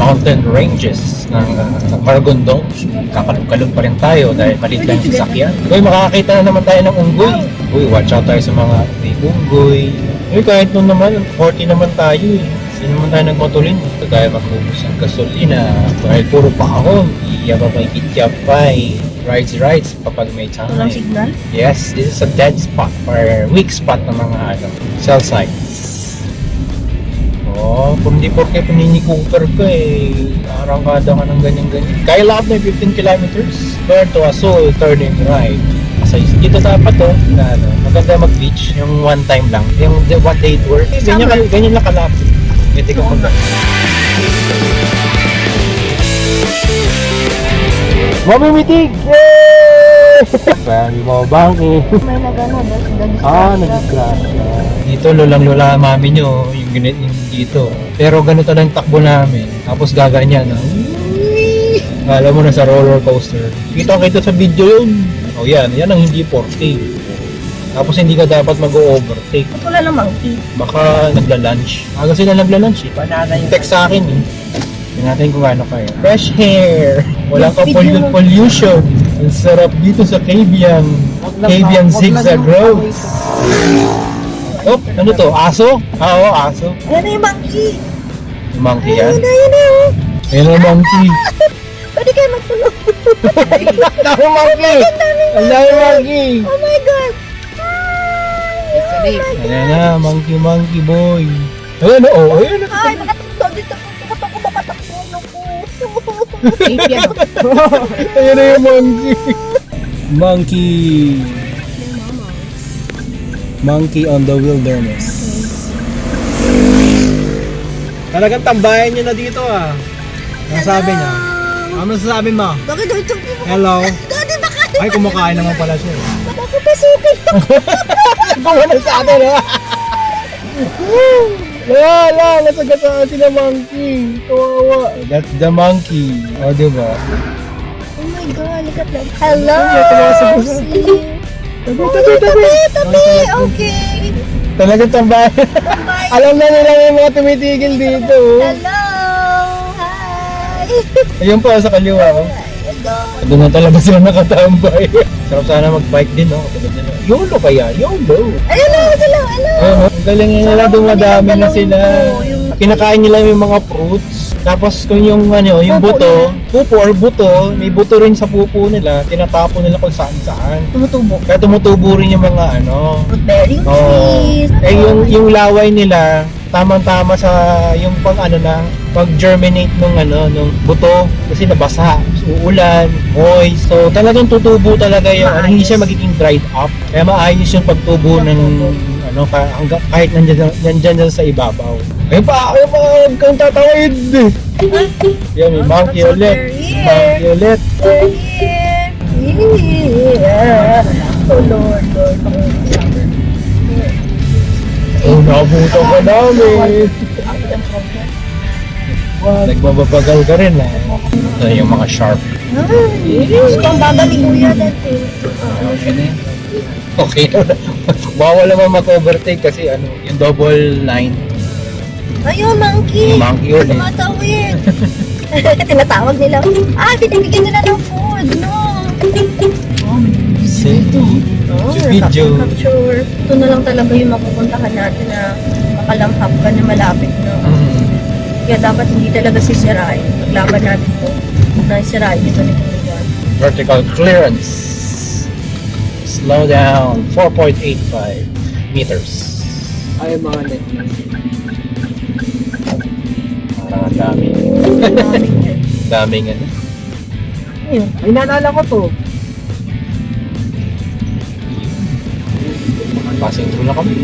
mountain ranges ng Maragondon. Kakalog-kalog pa rin tayo dahil maliit lang yung sasakyan. Uy, makakakita na naman tayo ng unggoy. Uy, watch out tayo sa mga may unggoy. Uy, kahit noon naman, 40 naman tayo eh. Hindi naman tayo nagmotulin. Ito tayo magubos ng gasolina. Dahil puro pakahon. Iyaba may ityapay. Rides kapag may time. Walang signal? Yes, this is a dead spot or weak spot ng mga cell sites. Oh, kung di porke paninikuper ka arangkada ka ng ganyan-ganyan. Kaya lahat na 15 kilometers. Turn to Azul, turning right. Kasi dito dapat na maganda mag-beach, yung one time lang. Yung one day tour. Ganyan lang kalapit. Pwede ka punta. Mamimitig! Yay! Bang mo bangki. May nagano, Nagkasya. Dito lolang-lola mami nyo, yung dito. Pero ganito lang takbo namin. Tapos gaganyan. Kala mo na sa roller coaster. Kita sa video yun. O yan ang hindi 40. Tapos hindi ka dapat mag-overtake. Wala ng monkey. Baka nagla-lunch. Aga sila nagla-lunch eh. Text sa akin eh. Tingnan natin kung ano kaya. Fresh hair. Walang pollution. Ang sarap dito sa Cabian. Cabian Zigzag Roads. Oh, ano to? Aso? Oo, aso. Ayan na yung monkey. Yung monkey yan? Ayan na. Ayan ang monkey. Pwede kayo magtulog. Ang dami monkey! Ang dami monkey! Oh my God! Ayan na, monkey boy. Ayan na, ayan na. Ay, makatakbo dito. Mapatakbo. Naku. Ayan na yung monkey. Monkey on the wilderness. Talagang tambayan niya na dito ah. Ano sabi niya? Ano sasabi mo? Bakit ito? Hello? Daddy, baka Ay, kumakain naman pala siya. ako pasukin. Kumana sa atin ha? Wala, nasagasaan sila monkey. Kawawa. That's the monkey. O, diba? Oh my God, look at that. Hello! Tabi! Okay! Talagang tambayan. Alam na nila may mga tumitigil dito. Hello! Hi! Ayun pa sa kaliwa. Doon na talaga sila nakatambay. Sarap sana mag-bike din, no? YOLO kaya, YOLO. Ayun na sila, hello! Ang galing nila, dumadami na sila. Kinakain nila yung mga fruits. Tapos kung yung buto, pupo or buto, may buto rin sa pupo nila, tinatapon nila kung saan-saan. Tumutubo. Kaya tumutubo rin yung mga Fruit-bearing Oo. trees. Yung laway nila, tamang-tama sa yung pag-germinate nung buto kasi nabasa, uulan, moist. So talagang tutubo talaga yung hindi siya magiging dried up. Kaya maayos yung pagtubo ng kahit nandyan sa ibabaw. Ayun pa kang tatawid. Yan, may monkey ulit. Monkey ulit. We're here. Yeah. Oh Lord. Oh, nabuto ka namin. Nagbabagal ka rin Ito yung mga sharp. Gusto kong baba ni Kuya dati. Okay na. Bawal naman mag-overtake kasi yung double line. Ayun, monkey. Yung monkey ulit. Tumatawid. Tinatawag nila. Binibigyan nila ng food. No. Video. Capture. Ito na lang talaga yung mapupuntahan natin na makalanghap ka na malapit na. Kaya dapat hindi talaga sisirain. Paglaban natin ito. Nasirain ito ni Kuya. Vertical clearance. Slow down. 4.85 meters. Ay, mga net. Parang ang dami. Daming Ayun. Ay, naalala ko to. Passing through na kami.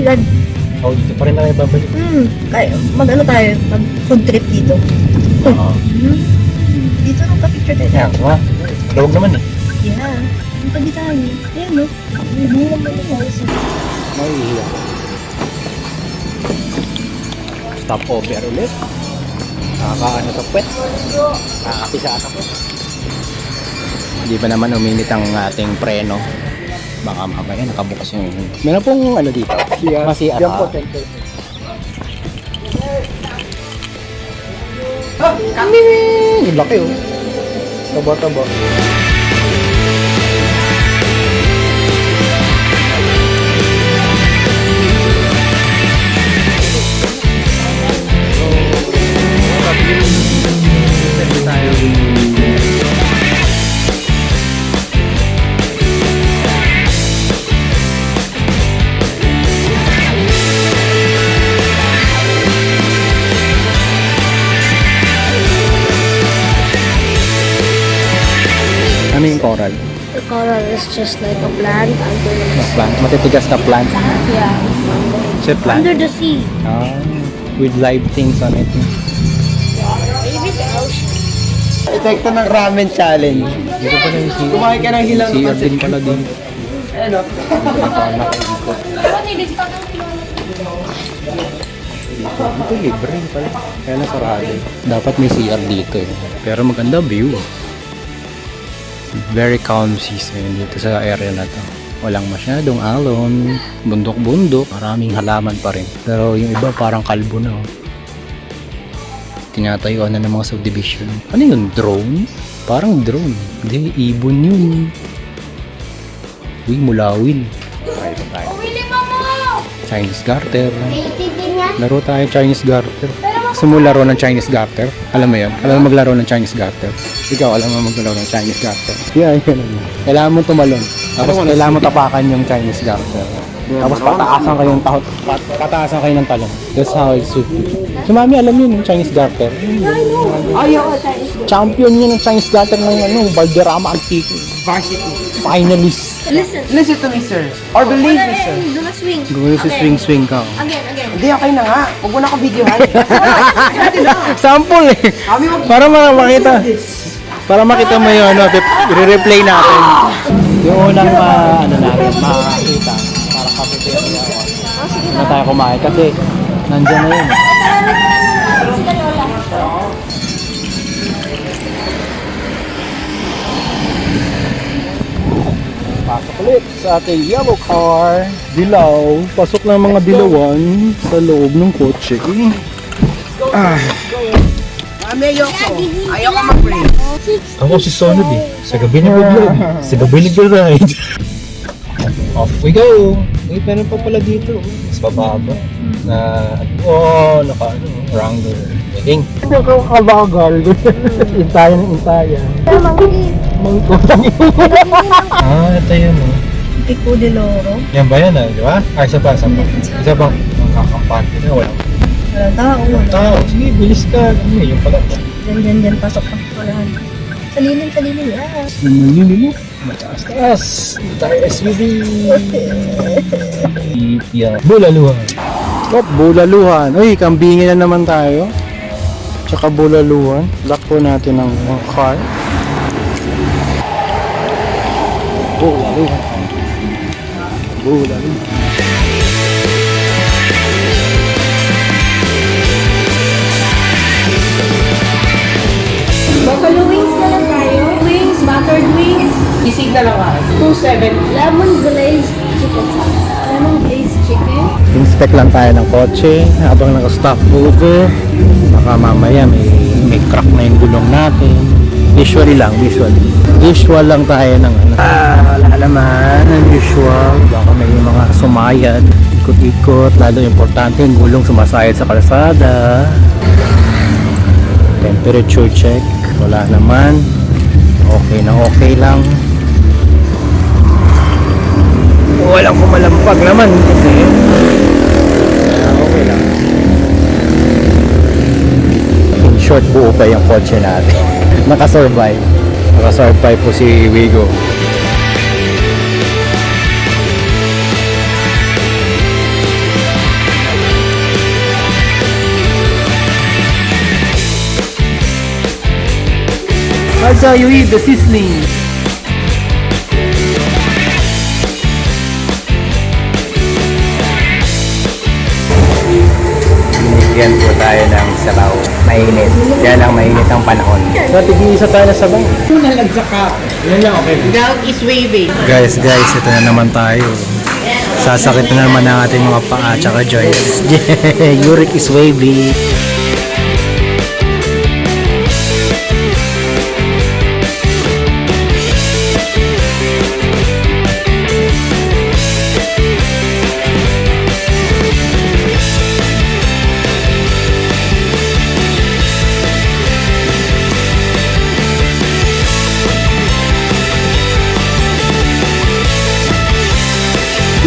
Agad. Oh, dito pa rin tayo babalik. Kaya, mag-ano tayo? Mag-food trip dito. Oo. Dito nung ka-picture tayo. Kaya nga. Lawag naman eh. Yeah. Ang tabi tayo. Ayan, no? Hindi naman yung house. Mahihiya. Stop over ulit. Nakakaano sa puwet. Nakakapisa sa puwet. Hindi pa naman uminit ang ating preno. Baka mamaya nakabukas yung... Meron pong ano dito? Masiat. Yan po, 10 pesos. Kami! Yung laki oh. Taba-taba. Ano yung coral? The coral is just like a plant under the Plant. Matitigas na plant. yeah, Siya plant. under the sea. Ah, with live things on it. Maybe the ocean. Epekto ng ramen challenge. Dito pala yung sea. Kumain ka ng hilang Sea din pala din. Ano? Dito libre pala. Kaya nasarado. Dapat may CR dito eh. Pero maganda view. Very calm season dito sa area na to. Walang masyadong alon, bundok-bundok, maraming halaman pa rin. Pero yung iba parang kalbo na. Oh. Tinatayuan na ng mga subdivision. Ano yun? Drone? Parang drone. Hindi, ibon yun. Uy, mulawin. Try pa tayo. Chinese garter. Laro tayo Chinese garter. Gusto mo laro ng Chinese garter? Alam mo yun? Alam mo maglaro ng Chinese garter? Ikaw, alam mo maglaro ng Chinese garter? Yeah, yun. Kailangan mo tumalon. Tapos kailangan mo tapakan yung Chinese garter. Tapos pataasan kayo ng pataasan kayo ng talon. That's how it should be. Si Mami, alam yun yung Chinese garter. Champion yun ng Chinese garter ng Valderrama Antique. Varsity. Finalist. Listen to me, sir. Or believe me, sir. Do not swing. Gusto si swing ka. Again. Hindi, okay na nga. Huwag mo na ako videohan. Sample eh. Para makita. Para makita mo yung ano, i-replay natin. Yung unang natin, makakita. Para kapitero niya ako. Na tayo kumain. Kasi nandiyan na yun eh. Pasok ulit sa ating yellow car. Dilaw. Pasok ng mga dilawan sa loob ng kotse. Mami, ayoko. Ayoko mag-play. Ako si Sonod eh. Sa gabi na vlog. Sa gabi nag-ride. Off we go. Wait, meron pa pala dito. Mas mababa. Na, Wrangler. Galing. Hindi ako kabagal. Intayan ng intayan. Mangkutang ito yun oh. Pico de Loro. Yan ba yan di ba? Isa pa. Isa bang kakampante na walang Walang tao. tao. Sige, bilis ka. Ano yung pala? Diyan. Pasok ka. Walahan. Sa lilim. Nilililo. Mataas. Tayo SUV. Yan. Bulaluhan. Bulaluhan. Uy, kambingin na naman tayo. Tsaka bulaluhan. Lock po natin ang car. Bulaluhan. Buffalo wings na lang tayo. Wings, buttered wings. Isig na lang nga. 2.7. Lemon glazed chicken salad. Lemon glazed chicken. Inspect lang tayo ng kotse habang naka-stop over. Baka mamaya may crack na yung gulong natin. Visual lang tayo ng ano. Wala naman ang usual. Baka may mga sumayad. Ikot-ikot. Lalo importante yung gulong sumasayad sa kalsada. Temperature check. Wala naman. Okay na okay lang. Walang kumalampag naman kasi okay lang. In short, buo pa yung kotse natin. Nakasurvive po si Wigo. That's how you eat the seasoning. Binigyan po tayo ng sabaw. Mainit. Kaya lang mainit ang panahon. Natigisa tayo na sabaw. Yan lang, okay. Gout is waving. Guys, ito na naman tayo. Sasakit na naman ang ating mga paa tsaka joints. Uric is wavy.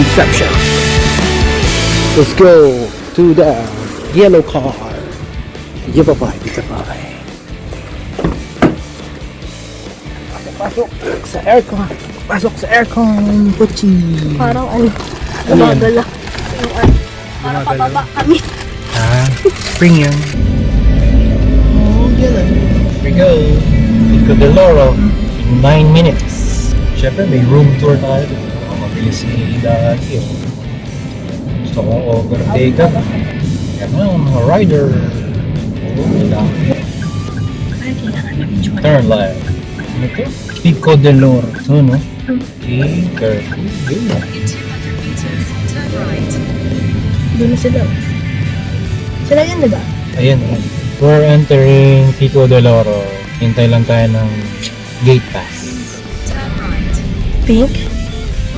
Inception. Let's go to the yellow car. Yababay, bitabay. Pasok sa aircon. Pasok sa aircon. Puchi. Parang ano, gumagala. Yung ano, parang pababa kami. Spring yan. Oh, yan. Here we go. Pico de Loro in 9 minutes. Siyempre, may room tour tayo. Mabilis ni Dagi. Gusto kong overtake ka. Yan na, mga rider. Turn left. Ano to? Pico de Loro. So, no? Okay, careful. Good. Doon na sila. Sila yan, diba? Ayan. We're entering Pico de Loro. Hintay lang tayo ng gate pass. Pink?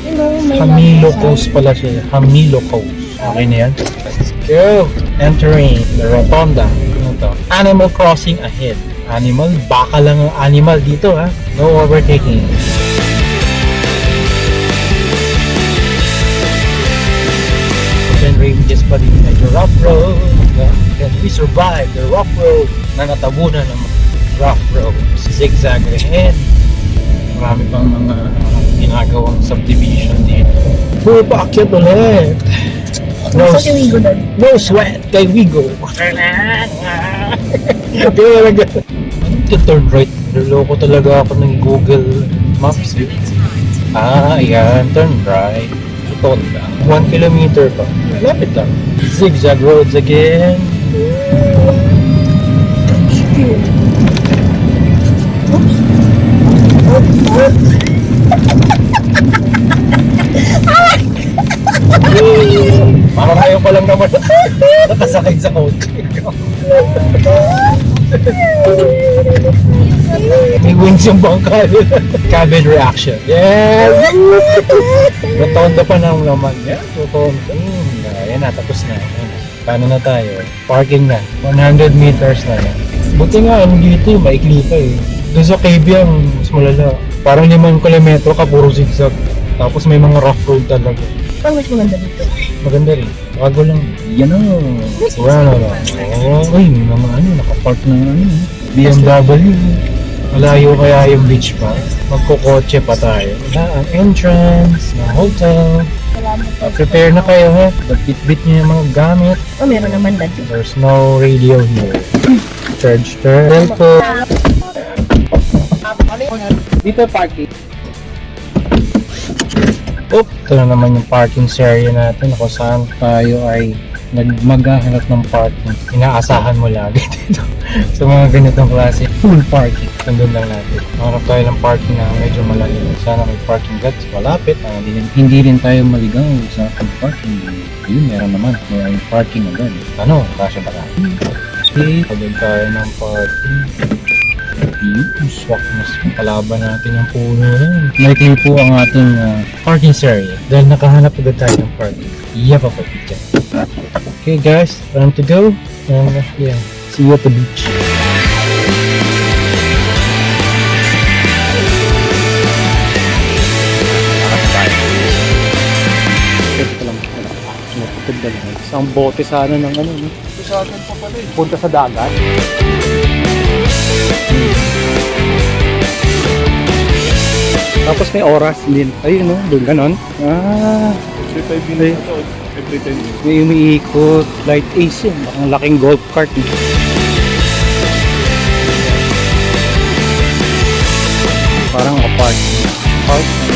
Hello, may Hamilo lamp Coast pala siya. Hamilo Coast. Okay na yan. Let's go! Entering the Rotonda. Ano to? Animal crossing ahead. Animal? Baka lang ang animal dito ha. No overtaking. Open ranges pa din medyo rough road. Can we survive the rough road na natabunan ng rough road? Zigzag ahead. Marami pang mga ginagawang subdivision dito. Puro paakyat ulit. No, Saan si Wigo doon? no sweat kay Wigo. Turn right. Naloko talaga ako ng Google Maps. Ayan. Turn right. Ito lang. 1 kilometer pa. Lapit lang. Zigzag roads again. Parang ayaw pa lang naman nakasakay sa kotse. May wings yung bangka. Cabin reaction. Yes! Rotonda pa ng laman. Yan, rotonda. Ayan na, tapos na. Ayan. Paano na tayo? Parking na. 100 meters na yan. Buti nga, ano dito, maikli pa eh. Doon sa Cabiang, mas malala. Parang 5 kilometro ka, puro zigzag. Tapos may mga rough road talaga. Parang mas maganda dito. Maganda rin. Bago lang. Yan o. Wala na. Oh, ay, may mga ano, nakapark na ano. BMW. Malayo kaya yung beach pa. Magkukotse pa tayo. Wala ang entrance, ng hotel. Prepare na kayo ha. Pag-bit nyo yung mga gamit. Oh, meron naman dati. There's no radio here. Charge cellphone. Dito parking. Oh, ito na naman yung parking area natin kung saan tayo ay maghahanap ng parking. Inaasahan mo lagi dito sa mga ganitong klase. Full parking. Nandun lang natin. Hanap tayo ng parking na medyo malalim. Sana may parking lots malapit. Hindi rin tayo maligaw sa parking. Yun, meron naman. May parking agad. Ano? Kasya ba tayo? Okay, pagod tayo ng parking. Yung swak mas kalaban natin yung puno na. Likely po ang ating parking area dahil nakahanap agad tayo ng parking. Yep, ako dyan. Okay guys, time to go. And yeah, see you at the beach. Isang bote sana ng ano, no? Punta sa dagat. Tapos may oras din. Ayun, no? Doon ganon. Every 5 minutes ito. Every 10 minutes. May umiikot. Light ace yun. Ang laking golf cart. parking. Parking.